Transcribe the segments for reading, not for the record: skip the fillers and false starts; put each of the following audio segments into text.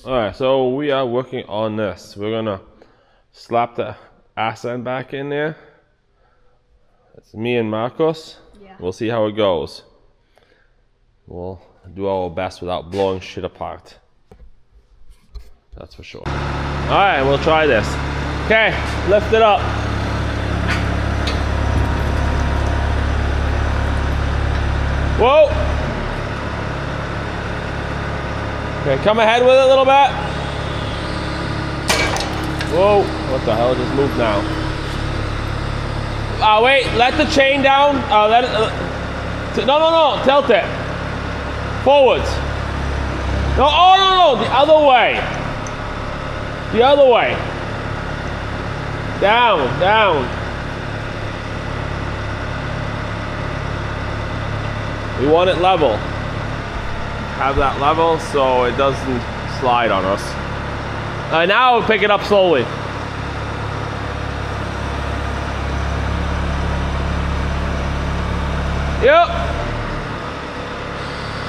Alright, so we are working on this. We're gonna slap the ass end back in there. It's me and Marcos. Yeah. We'll see how it goes. We'll do our best without blowing shit apart. That's for sure. Alright, we'll try this. Okay, lift it up. Whoa! Okay, come ahead with it a little bit. Whoa, what the hell, just moved now. Wait, let the chain down. Let it, no, tilt it. Forwards. No, oh no, the other way. The other way. Down, down. We want it level. Have that level so it doesn't slide on us. Now we'll pick it up slowly. Yep.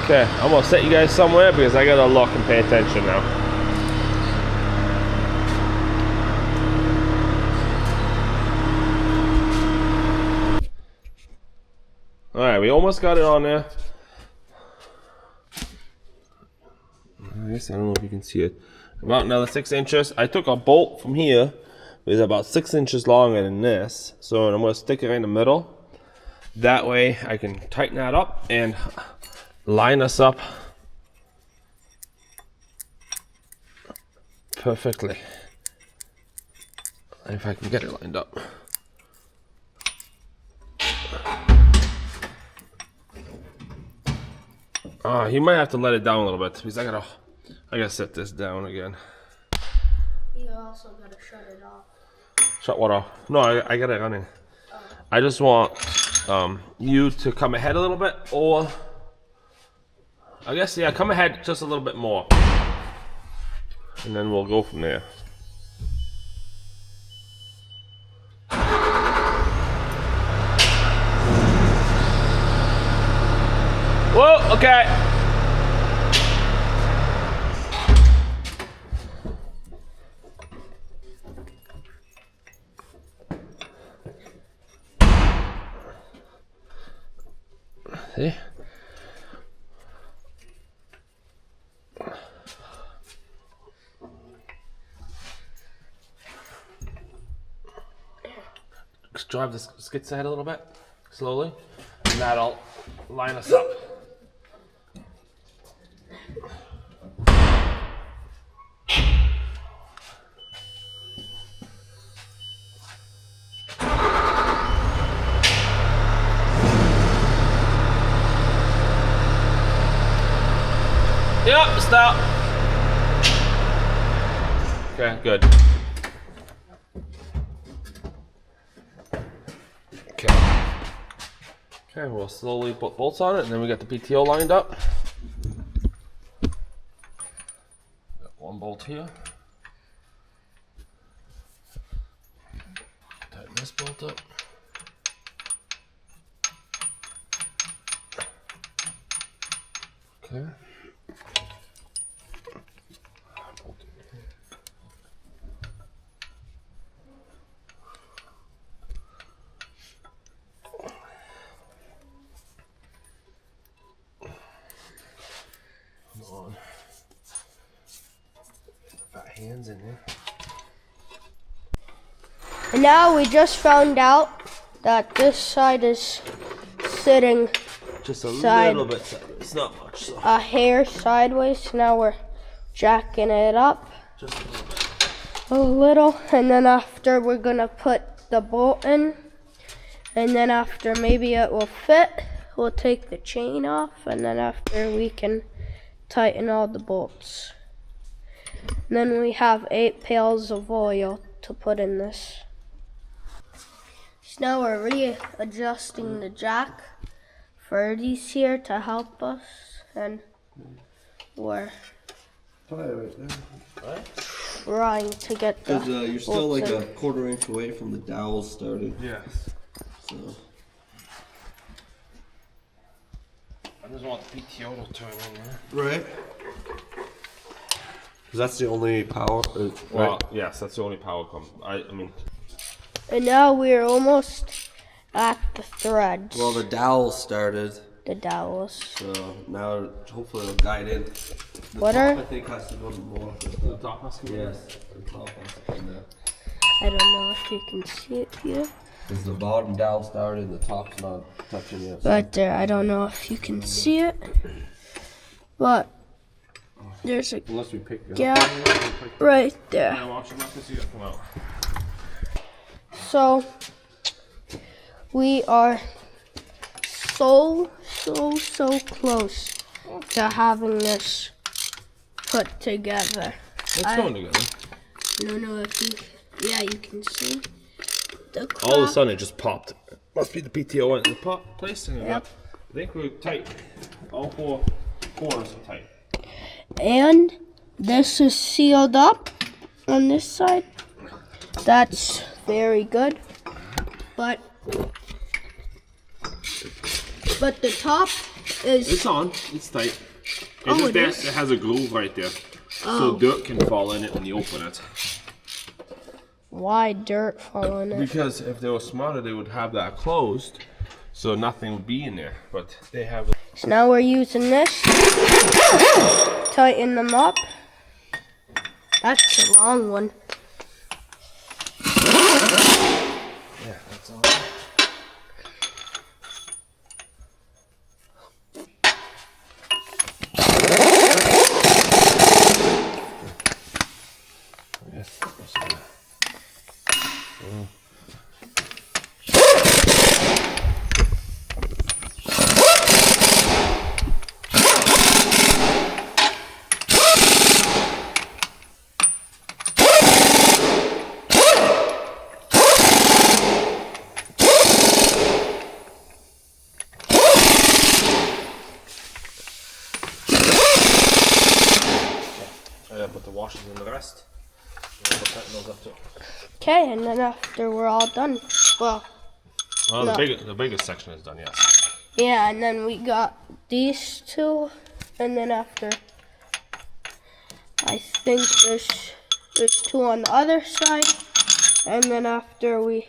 Okay, I'm gonna set you guys somewhere because I gotta look and pay attention now. Alright, we almost got it on there. I guess I don't know if you can see it. About another 6 inches. I took a bolt from here. It's about 6 inches longer than this. So I'm gonna stick it right in the middle. That way I can tighten that up and line us up perfectly. If I can get it lined up. You might have to let it down a little bit because I gotta set this down again. You also gotta shut it off. Shut what off? No, I got it running. Oh. I just want you to come ahead a little bit, or I guess, yeah, come ahead just a little bit more. And then we'll go from there. Whoa, okay. See? Drive the skids ahead a little bit, slowly, and that'll line us up. Yep, stop. Okay, good. Okay, we'll slowly put bolts on it, and then we got the PTO lined up. Got one bolt here. Tighten this bolt up. Okay. On. Got hands in there. And now we just found out that this side is sitting just a little bit sideways. It's not much. So. A hair sideways. Now we're jacking it up just a little bit. A little, and then after we're gonna put the bolt in, and then after maybe it will fit, we'll take the chain off, and then after we can tighten all the bolts. And then we have 8 pails of oil to put in this. So now we're readjusting the jack for these here to help us, and we're trying to get the you're still like a quarter inch away from the dowel starting. Yes. So. I just want the PTO to turn in there. Right. 'Cause that's the only power. Well, Right. yes, that's the only power come. I mean, And now we're almost at the threads. Well, the dowel started, The dowels. so now hopefully it'll guide in. The What top, are- I think has to go more. the top has to be Yes, the top has to come down. I don't know if you can see it here. Because the bottom dowel started, the top's not touching yet. So. Right there. I don't know if you can see it. But there's a unless we pick it gap up. right there. Yeah, watch it, not to see it come out. So we are so close to having this put together. It's going together. I don't know if you, yeah, you can see the All of a crack. sudden, it just popped. Must be the PTO in the place. And Yep. I think we're tight. All four corners are tight. And this is sealed up on this side. That's very good. But the top is It's on. It's tight. It's Oh, just it there. is? It has a groove right there, Oh. so dirt can fall in it when you open it. why dirt falling in it. Because if they were smarter, they would have that closed, so nothing would be in there. But they have. So now we're using this. Tighten them up. That's a long one. Yeah, that's all. Yes. Put the washers in the rest. And we'll tighten those up too. Okay, and then after we're all done, well, Well, No. the biggest section is done, yes. yeah, and then we got these two, and then after, I think there's two on the other side, and then after we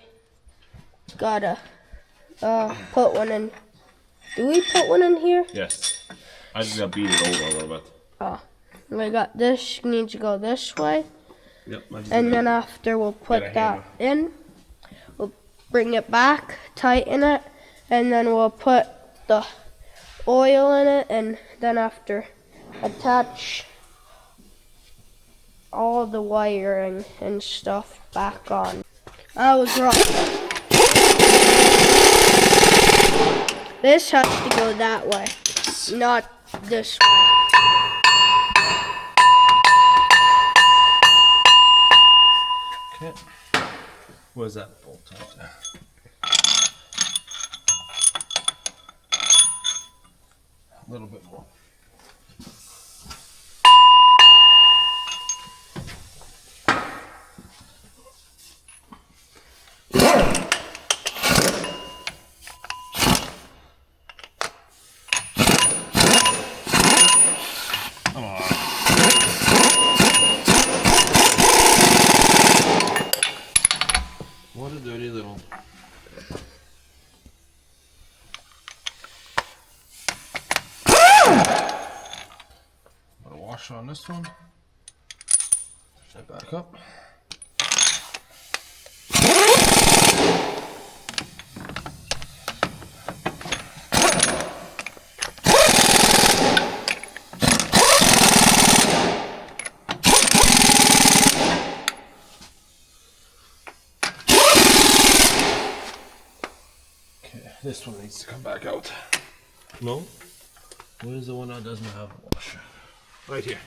gotta put one in. Do we put one in here? Yes. I just gotta beat it over a little bit. Oh, we got this needs to go this way. Yep. And then after we'll put Get a that in, we'll bring it back, tighten it, and then we'll put the oil in it, and then after attach all the wiring and stuff back on. I was wrong. This has to go that way, not this way. Okay. Where's that bolt right there? A little bit more. Come on. What a dirty little. Put a washer on this one. Push that back up. Okay, this one needs to come back out. No? Where's the one that doesn't have a washer? Right here.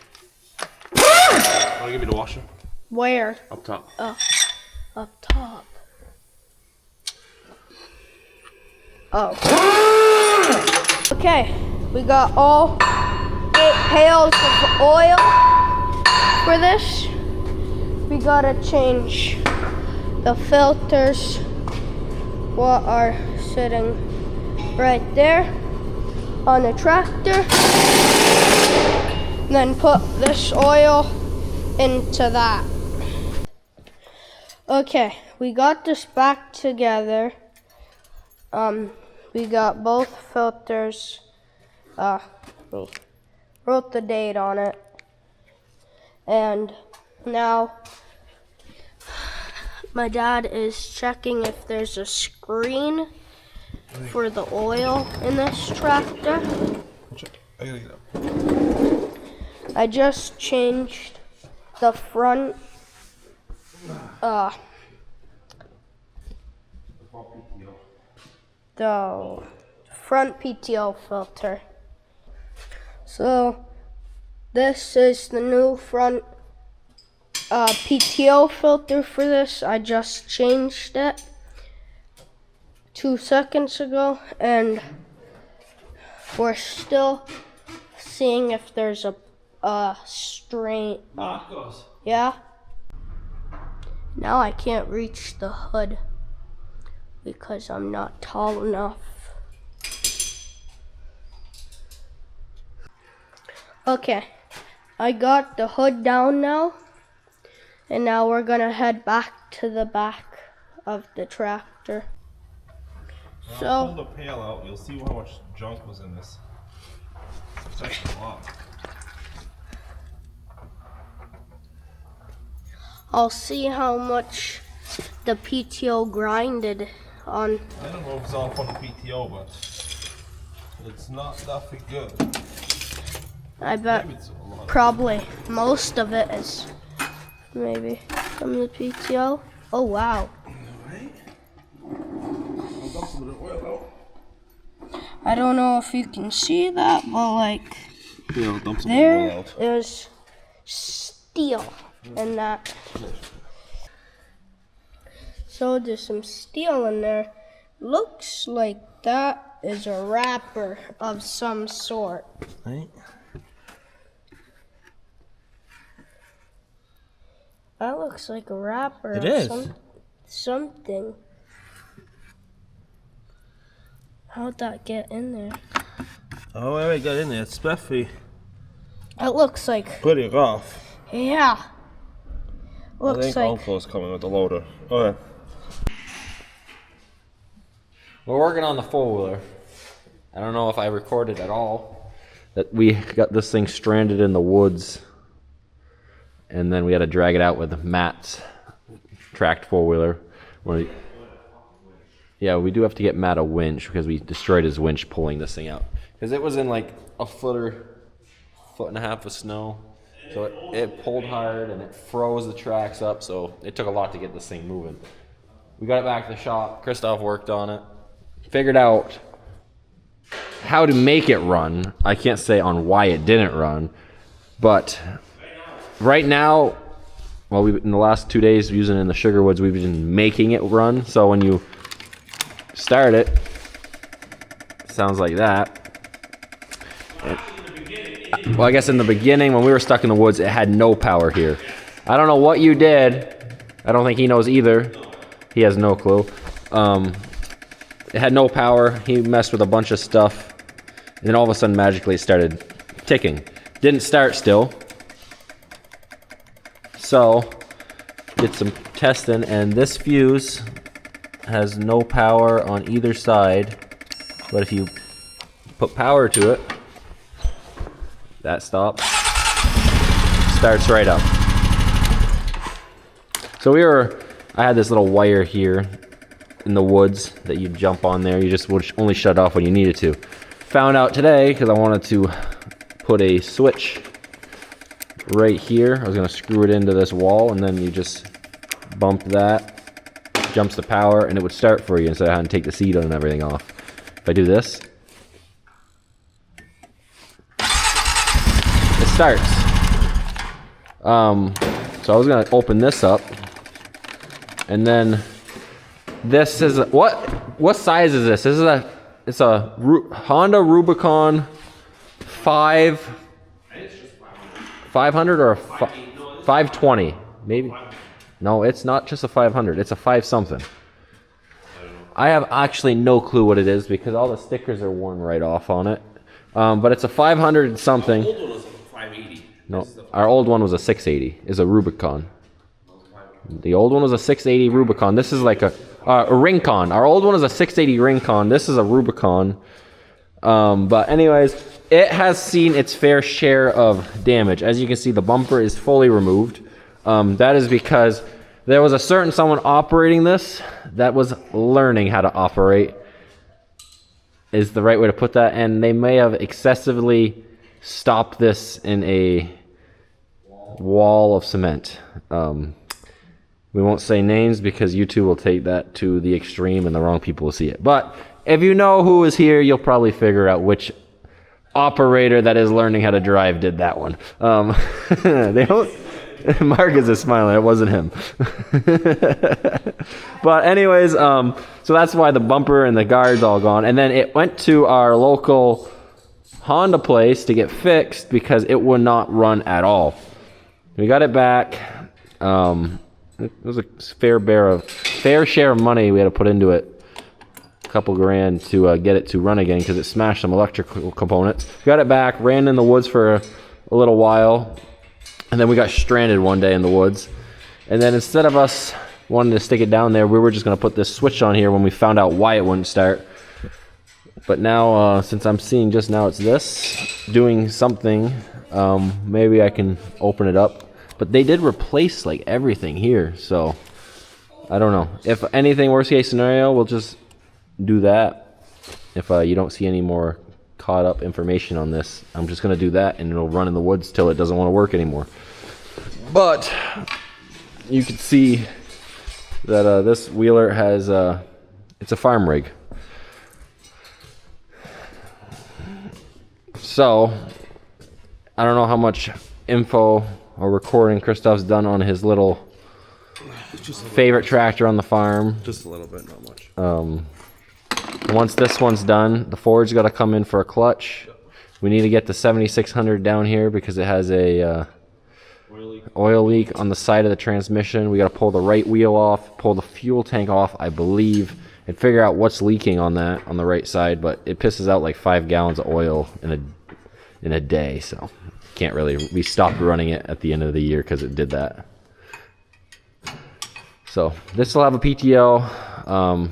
Want to give me the washer? Where? Up top. Up top. Oh. Okay, we got all 8 pails of oil for this. We gotta change the filters, what are sitting right there on the tractor. Then put this oil into that. Okay, we got this back together. We got both filters. We wrote the date on it. And now my dad is checking if there's a screen for the oil in this tractor. I gotta get up. I just changed the front the front PTO filter. So this is the new front PTO filter for this. I just changed it 2 seconds ago, and we're still seeing if there's a strain. Yeah. Now I can't reach the hood because I'm not tall enough. Okay, I got the hood down now, and now we're gonna head back to the back of the tractor. I'll pull the pail out, you'll see how much junk was in this. It's actually a lot. I'll see how much the PTO grinded on. I don't know if it's all from the PTO, but it's not that good. I bet Maybe it's a lot. probably most of it is maybe from the PTO. Oh wow. Alright. I'll dump some of the oil out. I don't know if you can see that, but like Yeah, I'll dump some of the oil there out. is steel in that. So there's some steel in there. Looks like that is a wrapper of some sort. Right. That looks like a wrapper. It of is. Something. How'd that get in there? Oh, I already got in there. It's spiffy. It looks like, Pretty rough. yeah. I Looks think like, Uncle's coming with the loader. Okay. We're working on the four-wheeler. I don't know if I recorded at all that we got this thing stranded in the woods, and then we had to drag it out with Matt's tracked four-wheeler. Yeah, we do have to get Matt a winch because we destroyed his winch pulling this thing out. Because it was in like a foot and a half of snow. So it pulled hard and it froze the tracks up, so it took a lot to get this thing moving. We got it back to the shop. Christoph worked on it. Figured out how to make it run. I can't say on why it didn't run, but right now, well, in the last 2 days using it in the sugar woods, we've been making it run. So when you start it, sounds like that. Well, I guess in the beginning, when we were stuck in the woods, it had no power here. I don't know what you did. I don't think he knows either. He has no clue. It had no power. He messed with a bunch of stuff. And then all of a sudden, magically, it started ticking. Didn't start still. So, did some testing, and this fuse has no power on either side. But if you put power to it, that stops. Starts right up. So I had this little wire here in the woods that you jump on there. You just would only shut off when you needed to. Found out today, because I wanted to put a switch right here. I was going to screw it into this wall, and then you just bump that, jumps the power, and it would start for you instead of having to take the seat and everything off. If I do this, it starts. So I was going to open this up, and then this is what size is this? It's a Honda Rubicon 500 or a 520 maybe. No, it's not just a 500. It's a 5 something. I have actually no clue what it is because all the stickers are worn right off on it. But it's a 500 something. Old one was 580. No, our old one was a 680. Is a Rubicon. The old one was a 680 Rubicon. This is like a Rincon. Our old one was a 680 Rincon. This is a Rubicon. But anyways, it has seen its fair share of damage. As you can see, the bumper is fully removed. That is because there was a certain someone operating this that was learning how to operate, is the right way to put that, and they may have excessively stopped this in a wall of cement. We won't say names because you two will take that to the extreme and the wrong people will see it. But if you know who is here, you'll probably figure out which operator that is learning how to drive did that one. They don't. Marcus is smiling. It wasn't him. But anyways, so that's why the bumper and the guard's all gone. And then it went to our local Honda place to get fixed because it would not run at all. We got it back. It was a fair share of money we had to put into it. A couple grand to get it to run again because it smashed some electrical components. Got it back, ran in the woods for a little while, and then we got stranded one day in the woods. And then instead of us wanting to stick it down there, we were just going to put this switch on here when we found out why it wouldn't start. But now, since I'm seeing just now it's this, doing something, maybe I can open it up. But they did replace like everything here, so I don't know. If anything, worst case scenario, we'll just do that. If you don't see any more caught up information on this, I'm just going to do that, and it'll run in the woods till it doesn't want to work anymore. But you can see that this wheeler has, it's a farm rig. So, I don't know how much info or recording Christoph's done on his little favorite tractor on the farm. Just a little bit, not much. Once this one's done, the Ford's got to come in for a clutch. We need to get the 7600 down here because it has a oil leak on the side of the transmission. We got to pull the right wheel off, pull the fuel tank off, I believe, and figure out what's leaking on that on the right side. But it pisses out like 5 gallons of oil in a day, so can't really. We stopped running it at the end of the year because it did that. So this will have a PTO.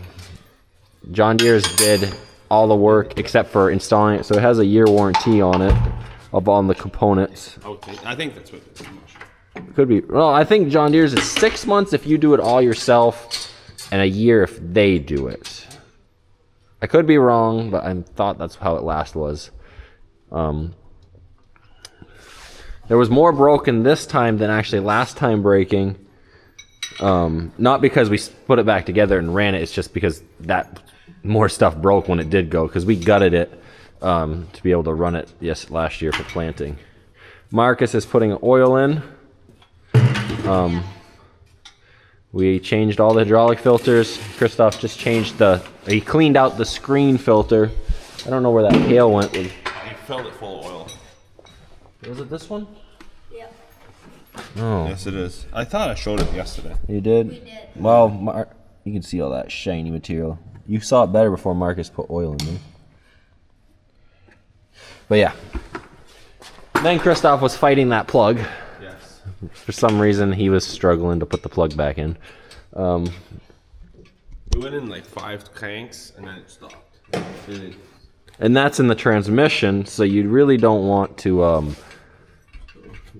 John Deere's did all the work except for installing it, so it has a year warranty on it, on the components. Okay, I think that's what it's. Could be. Well, I think John Deere's is 6 months if you do it all yourself, and a year if they do it. I could be wrong, but I thought that's how it last was. There was more broken this time than actually last time breaking. Not because we put it back together and ran it, it's just because that more stuff broke when it did go, because we gutted it to be able to run it last year for planting. Marcus is putting oil in. We changed all the hydraulic filters. Christoph just changed he cleaned out the screen filter. I don't know where that pail went. He filled it full of oil. Was it this one? Yep. Oh. Yes, it is. I thought I showed it yesterday. You did? We did. Well, you can see all that shiny material. You saw it better before Marcus put oil in there. But yeah. Then Christoph was fighting that plug. Yes. For some reason, he was struggling to put the plug back in. We went in like 5 cranks and then it stopped. And that's in the transmission, so you really don't want to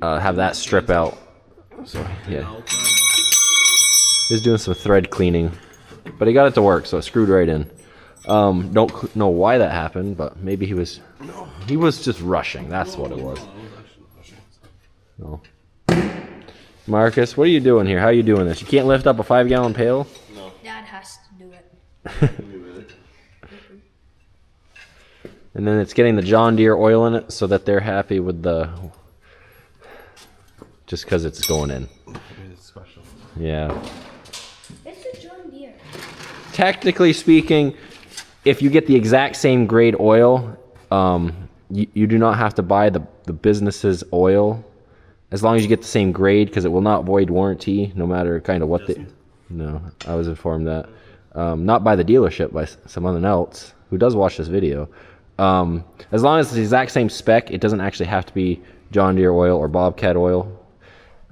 have that strip out. So, yeah. He's doing some thread cleaning, but he got it to work, so it screwed right in. Don't know why that happened, but maybe he was just rushing. That's what it was. No. Marcus, what are you doing here? How are you doing this? You can't lift up a 5-gallon pail? No. Dad has to do it. And then it's getting the John Deere oil in it so that they're happy with just because it's going in. It's special. Yeah. It's a John Deere. Technically speaking, if you get the exact same grade oil, you do not have to buy the business's oil as long as you get the same grade, because it will not void warranty no matter kind of what they. No, I was informed that. Not by the dealership, by someone else who does watch this video. As long as it's the exact same spec, it doesn't actually have to be John Deere oil or Bobcat oil,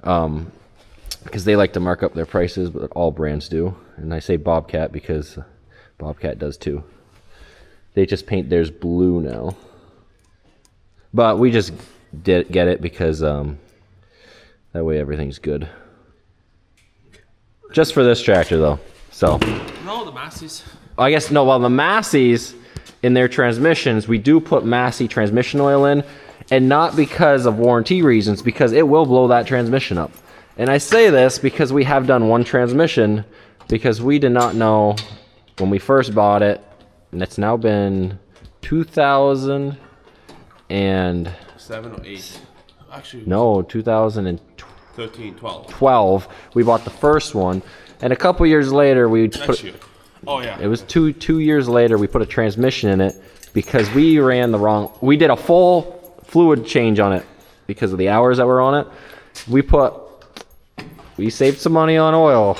because they like to mark up their prices, but all brands do. And I say Bobcat because Bobcat does too. They just paint theirs blue now, but we just get it because that way everything's good. Just for this tractor though. So No, the Massey's. I guess no. Well, the Massey's in their transmissions, we do put Massey transmission oil in, and not because of warranty reasons, because it will blow that transmission up. And I say this because we have done one transmission because we did not know when we first bought it, and it's now been 2000 and 7 or 8. Actually, no, 2013, 12. 12. We bought the first one, and a couple years later we Next year. Oh yeah. It was two years later we put a transmission in it because we ran the wrong. We did a full fluid change on it because of the hours that were on it. We saved some money on oil,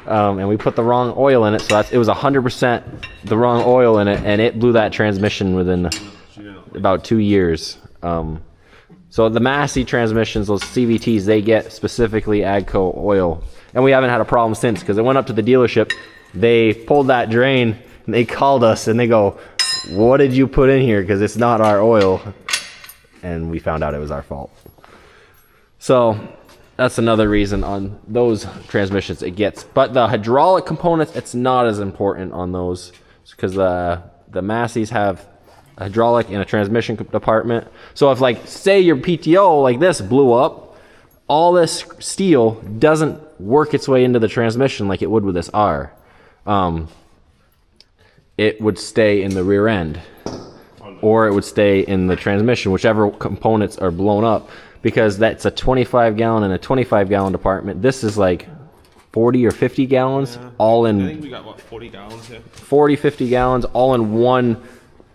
and we put the wrong oil in it. So it was 100% the wrong oil in it, and it blew that transmission within about 2 years. So the Massey transmissions, those CVTs, they get specifically AGCO oil, and we haven't had a problem since because it went up to the dealership. They pulled that drain, and they called us, and they go, "What did you put in here? Because it's not our oil." And we found out it was our fault. So that's another reason on those transmissions it gets. But the hydraulic components, it's not as important on those because the Masseys have a hydraulic and a transmission department. So if, like, say your PTO like this blew up, all this steel doesn't work its way into the transmission like it would with this R. It would stay in the rear end, or it would stay in the transmission, whichever components are blown up, because that's a 25 gallon and a 25 gallon department. This is like 40 or 50 gallons, all in. I think we got what, 40 gallons here. 40, 50 gallons, all in one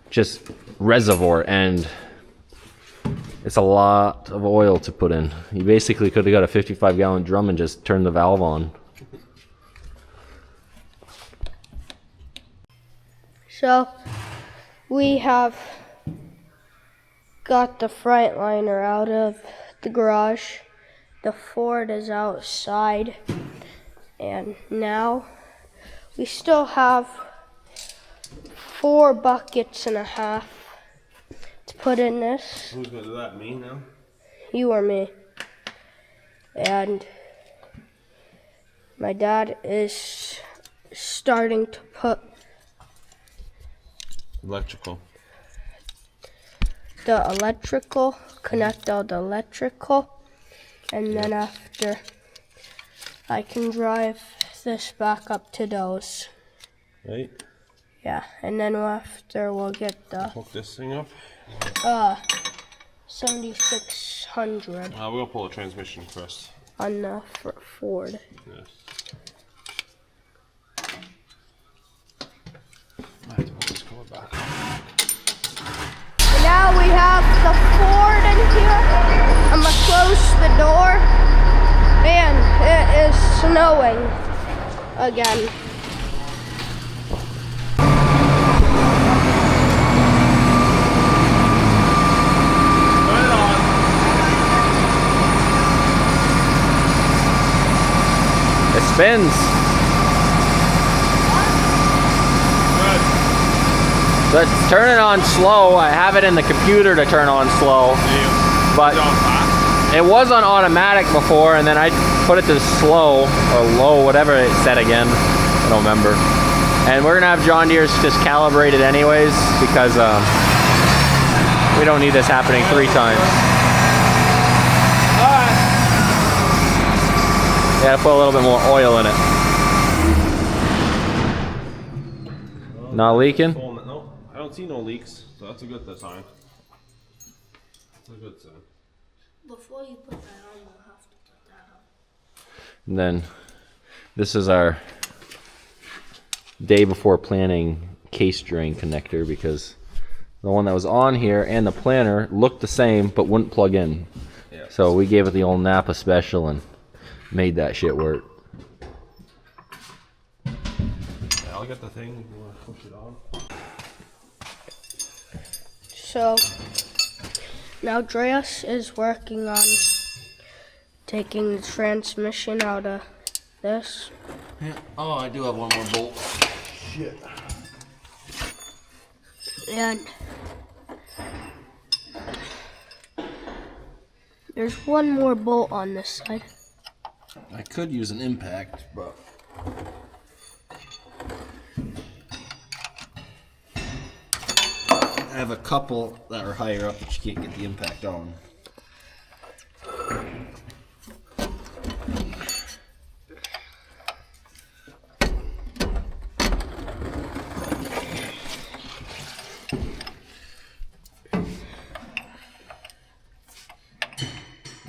just reservoir, and it's a lot of oil to put in. You basically could have got a 55 gallon drum and just turned the valve on. So we have got the Freightliner out of the garage. The Ford is outside. And now we still have 4 buckets and a half to put in this. Who's gonna do that? Me now? You or me. And my dad is starting to put Electrical. the electrical, connect all the electrical, and then after I can drive this back up to those. Right? Yeah, and then after we'll get the Hook this thing up. 7600 We're gonna pull the transmission first. on the Ford. Yes. I have to pull this cover back. And now we have the Ford in here. I'm gonna close the door. Man, it is snowing again. Turn it on. It spins. Good. So it's turning on slow. I have it in the computer to turn on slow, but Is it on fast? it was on automatic before, and then I put it to slow or low, whatever it said again. I don't remember. And we're gonna have John Deere's just calibrated anyways because we don't need this happening 3 times. Alright. Gotta put a little bit more oil in it. Not leaking? No, I don't see no leaks, so that's a good sign. That's a good sign. Before you put that on, you'll have to put that on. And then this is our day before planning case drain connector, because the one that was on here and the planner looked the same but wouldn't plug in. Yeah. So we gave it the old Napa special and made that shit work. Yeah, I'll get the thing. You want to push it on? So Now Dreas is working on taking the transmission out of this. Yeah. Oh, I do have one more bolt. Shit. And there's one more bolt on this side. I could use an impact, but I have a couple that are higher up that you can't get the impact on.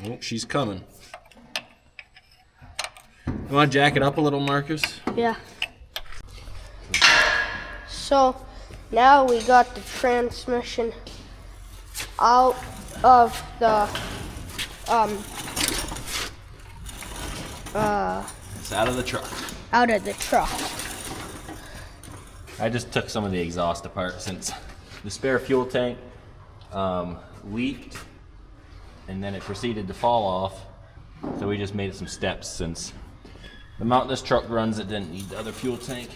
Oh, she's coming. You want to jack it up a little, Marcus? Yeah. So now we got the transmission out of the It's out of the truck. out of the truck. I just took some of the exhaust apart since the spare fuel tank leaked and then it proceeded to fall off. So we just made some steps since the mount this truck runs, it didn't need the other fuel tank.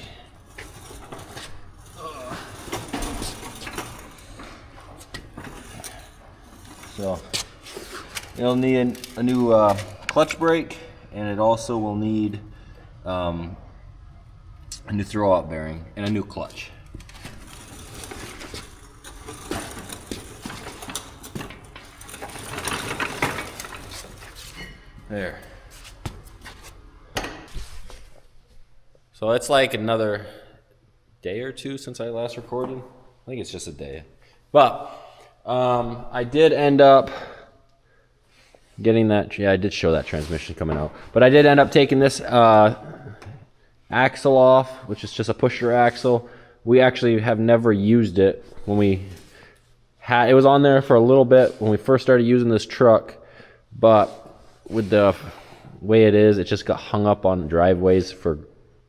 So it'll need a new clutch brake, and it also will need a new throwout bearing and a new clutch. There. So it's like another day or two since I last recorded. I think it's just a day. But I did end up getting that. Yeah, I did show that transmission coming out. But I did end up taking this axle off, which is just a pusher axle. We actually have never used it. When we had it was on there for a little bit when we first started using this truck, but with the way it is, it just got hung up on driveways for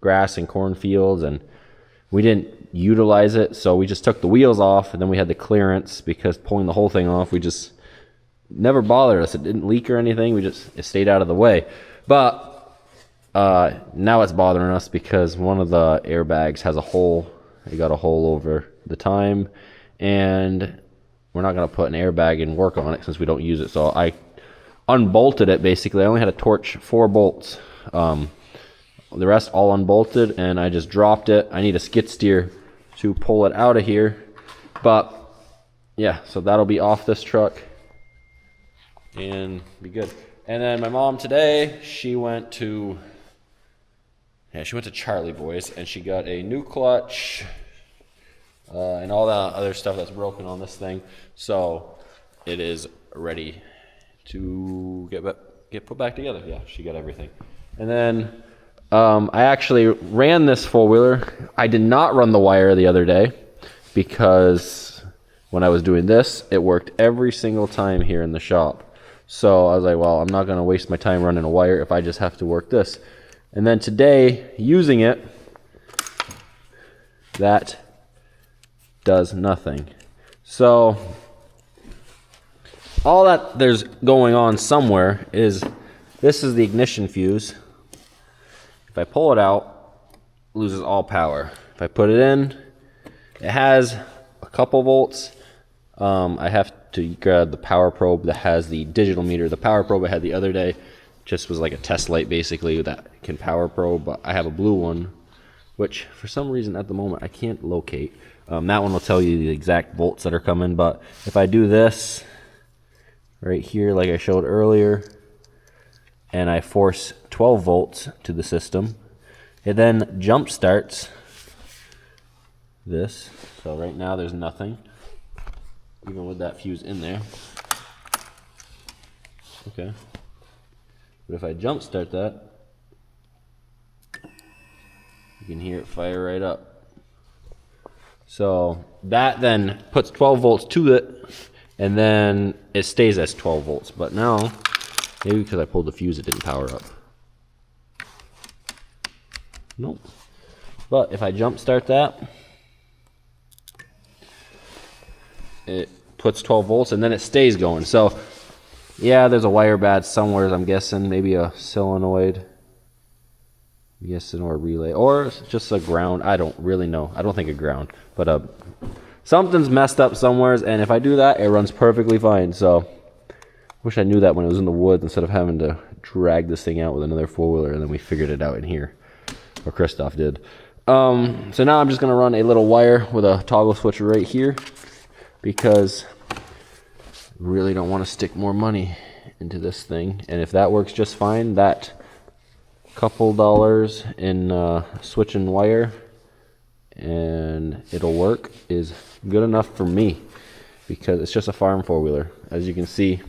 grass and cornfields, and we didn't utilize it, so we just took the wheels off, and then we had the clearance because pulling the whole thing off, we just never bothered us. It didn't leak or anything. It stayed out of the way. But now it's bothering us because one of the airbags has a hole. It got a hole over the time, and we're not going to put an airbag and work on it since we don't use it. So I unbolted it basically. I only had to torch 4 bolts. The rest all unbolted, and I just dropped it. I need a skid steer to pull it out of here. But yeah, so that'll be off this truck and be good. And then my mom today, she went to Charlie Boys, and she got a new clutch and all that other stuff that's broken on this thing. So it is ready to get put back together. Yeah, she got everything. And then I actually ran this four-wheeler. I did not run the wire the other day because when I was doing this, it worked every single time here in the shop. So I was like, well, I'm not going to waste my time running a wire if I just have to work this. And then today, using it, that does nothing. So all that there's going on somewhere is this is the ignition fuse. If I pull it out, it loses all power. If I put it in, it has a couple volts. I have to grab the power probe that has the digital meter. The power probe I had the other day just was like a test light basically that can power probe, but I have a blue one, which for some reason at the moment I can't locate. That one will tell you the exact volts that are coming, but if I do this right here like I showed earlier, and I force 12 volts to the system, it then jump starts this. So right now there's nothing, even with that fuse in there. Okay. But if I jump start that, you can hear it fire right up. So that then puts 12 volts to it, and then it stays as 12 volts. But now, maybe because I pulled the fuse, it didn't power up. Nope. But if I jump start that, it puts 12 volts, and then it stays going. So yeah, there's a wire bad somewhere, I'm guessing, maybe a solenoid, I'm guessing, or a relay, or just a ground. I don't really know. I don't think a ground, but something's messed up somewhere, and if I do that, it runs perfectly fine. So wish I knew that when it was in the woods, instead of having to drag this thing out with another four-wheeler, and then we figured it out in here, or Christoph did. So now I'm just gonna run a little wire with a toggle switch right here, because I really don't want to stick more money into this thing. And if that works just fine, that couple dollars in switching wire and it'll work is good enough for me, because it's just a farm four-wheeler. As you can see,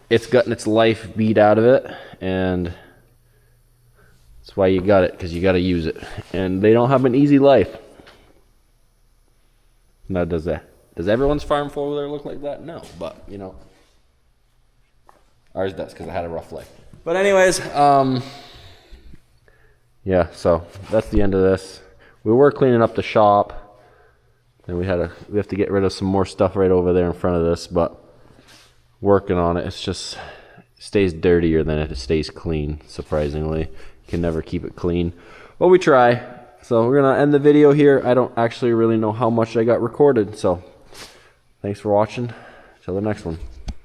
it's gotten its life beat out of it, and that's why you got it, because you got to use it, and they don't have an easy life. Now, does everyone's farm four-wheeler look like that? No, but you know, ours does, because I had a rough life. But anyways, yeah, so that's the end of this. We were cleaning up the shop, and we have to get rid of some more stuff right over there in front of this, but working on it. It's just stays dirtier than it stays clean, surprisingly. You can never keep it clean, but we try. So we're gonna end the video here. I don't actually really know how much I got recorded, so thanks for watching. Till the next one.